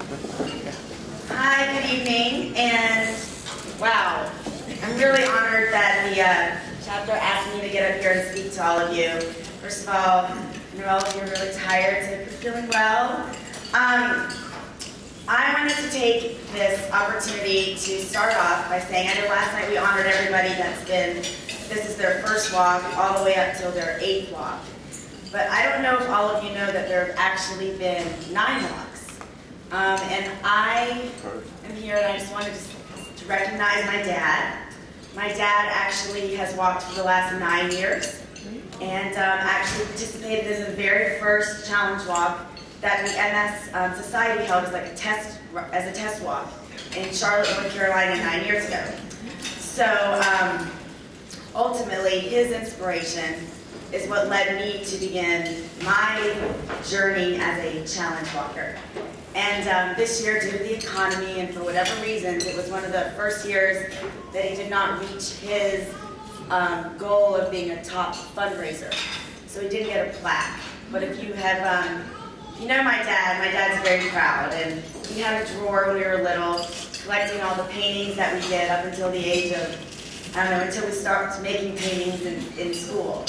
Hi, good evening, and wow, I'm really honored that the chapter asked me to get up here and speak to all of you. First of all, I know all of you are really tired, so if you're feeling well. I wanted to take this opportunity to start off by saying, I know last night we honored everybody this is their first walk, all the way up till their 8th walk. But I don't know if all of you know that there have actually been 9 walks. And I am here, and I just wanted to recognize my dad. My dad actually has walked for the last 9 years, and actually participated in the very first challenge walk that the MS Society held as a test walk in Charlotte, North Carolina 9 years ago. So ultimately, his inspiration is what led me to begin my journey as a challenge walker. And this year, due to the economy and for whatever reasons, it was one of the first years that he did not reach his goal of being a top fundraiser. So he didn't get a plaque. But if you have, you know my dad's very proud. And he had a drawer when we were little, collecting all the paintings that we did up until the age of, I don't know, until we started making paintings in school.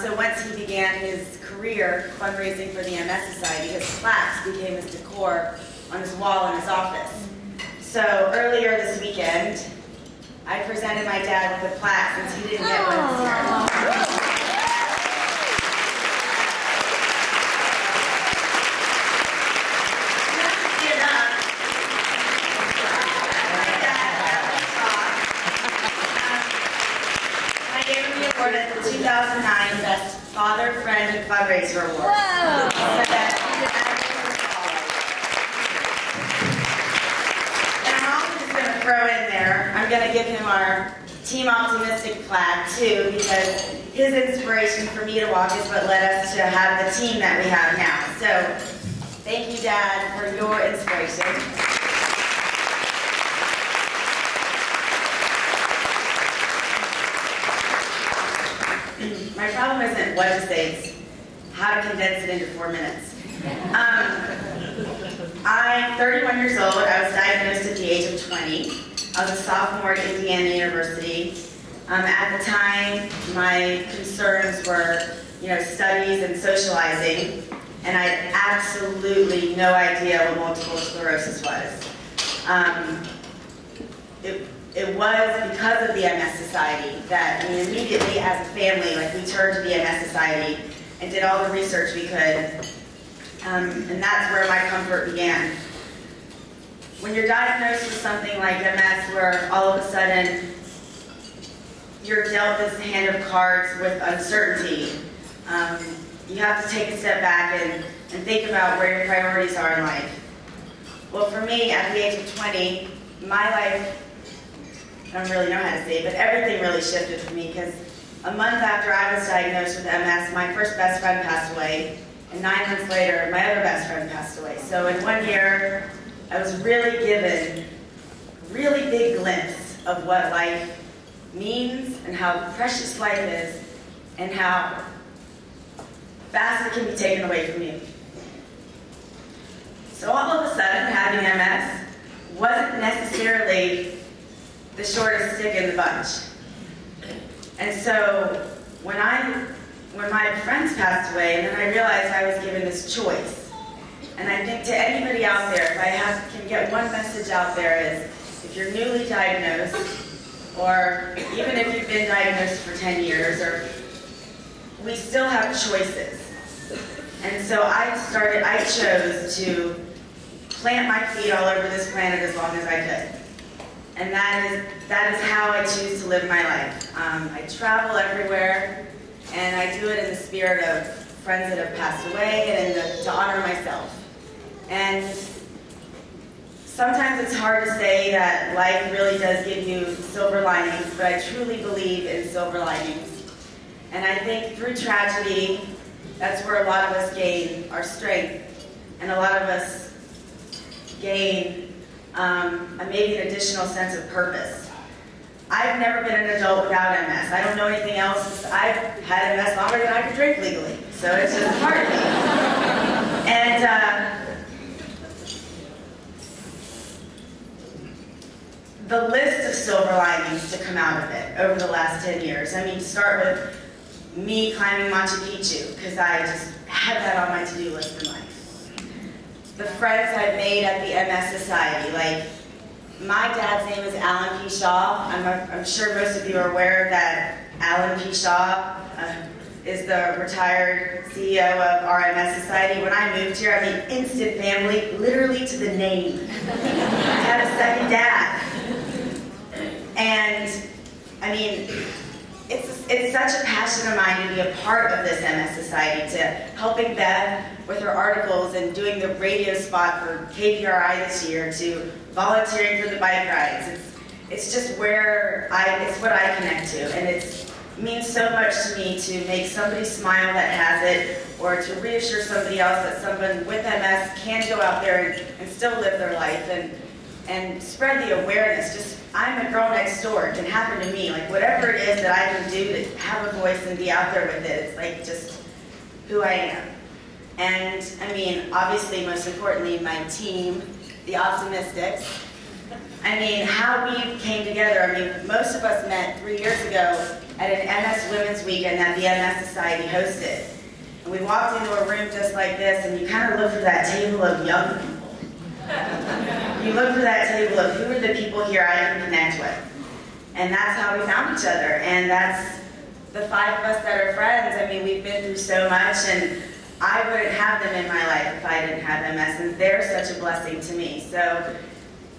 So once he began his career fundraising for the MS Society, his plaques became his decor on his wall in his office. So earlier this weekend, I presented my dad with a plaque since he didn't get one this year. At the 2009 Best Father, Friend, and Fundraiser Award. And I'm also just going to throw in there, I'm going to give him our Team Optimistic plaque too, because his inspiration for me to walk is what led us to have the team that we have now. So thank you, Dad, for your inspiration. My problem isn't what to say, it's how to condense it into 4 minutes. I'm 31 years old. I was diagnosed at the age of 20. I was a sophomore at Indiana University. At the time, my concerns were, studies and socializing, and I had absolutely no idea what multiple sclerosis was. It was because of the MS Society that immediately as a family, we turned to the MS Society and did all the research we could. And that's where my comfort began. When you're diagnosed with something like MS, where all of a sudden you're dealt this hand of cards with uncertainty, you have to take a step back and think about where your priorities are in life. Well, for me, at the age of 20, my life, I don't really know how to say it, but everything really shifted for me, because a month after I was diagnosed with MS, my first best friend passed away, and 9 months later, my other best friend passed away. So in 1 year, I was really given a really big glimpse of what life means and how precious life is and how fast it can be taken away from you. So all of a sudden, having MS wasn't necessarily the shortest stick in the bunch. And so when my friends passed away, and then I realized I was given this choice. And I think to anybody out there, if I can get one message out there, is if you're newly diagnosed, or even if you've been diagnosed for 10 years, we still have choices. And so I chose to plant my feet all over this planet as long as I could. And that is how I choose to live my life. I travel everywhere, and I do it in the spirit of friends that have passed away and to honor myself. And sometimes it's hard to say that life really does give you silver linings, but I truly believe in silver linings. And I think through tragedy, that's where a lot of us gain our strength, and a lot of us gain maybe an additional sense of purpose. I've never been an adult without MS. I don't know anything else. I've had MS longer than I could drink legally, so it's just part of me. And the list of silver linings to come out of it over the last 10 years. I mean, start with me climbing Machu Picchu, because I just had that on my to-do list in life. The friends I've made at the MS Society, like, my dad's name is Carlyn Shaw. I'm sure most of you are aware that Carlyn Shaw is the retired CEO of our MS Society. When I moved here, I mean, instant family, literally to the name. I had a second dad. And, I mean, it's such a passion of mine to be a part of this MS Society, to helping Beth with her articles and doing the radio spot for KPRI this year, to volunteering for the bike rides. It's just where it's what I connect to, and it means so much to me to make somebody smile that has it, or to reassure somebody else that someone with MS can go out there and still live their life and spread the awareness. Just, I'm a girl next door. It can happen to me. Like, whatever it is that I can do to have a voice and be out there with it, it's like just who I am. And, I mean, obviously, most importantly, my team, the Optimistics. I mean, how we came together. I mean, most of us met 3 years ago at an MS Women's Weekend that the MS Society hosted. And we walked into a room just like this, and you kind of look for that table of young people. You look for that table of who are the people here I can connect with. And that's how we found each other. And that's the 5 of us that are friends. I mean, we've been through so much, and I wouldn't have them in my life if I didn't have MS, and they're such a blessing to me. So,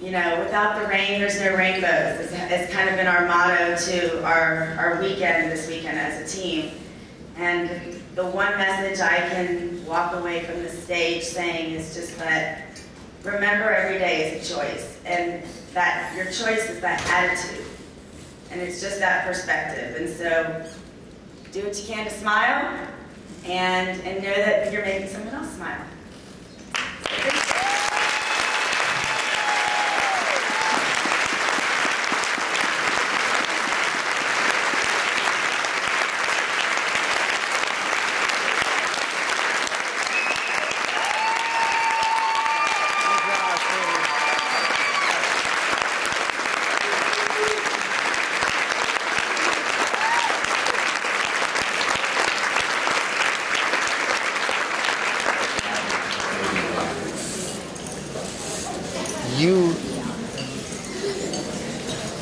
you know, without the rain, there's no rainbows. It's kind of been our motto to our weekend this weekend as a team. And the one message I can walk away from the stage saying is just that remember every day is a choice, and that your choice is that attitude. And it's just that perspective. And so do what you can to smile, and know that you're making someone else smile.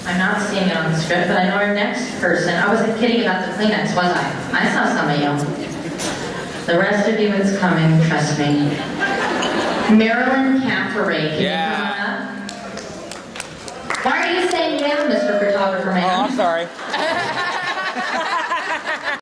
I'm not seeing it on the script, but I know our next person. I wasn't kidding about the Kleenex, was I? I saw some of you. The rest of you is coming, trust me. Marilyn Cafferay, can you come on up? Why are you saying yeah, Mr. Photographer Man? Oh, I'm sorry.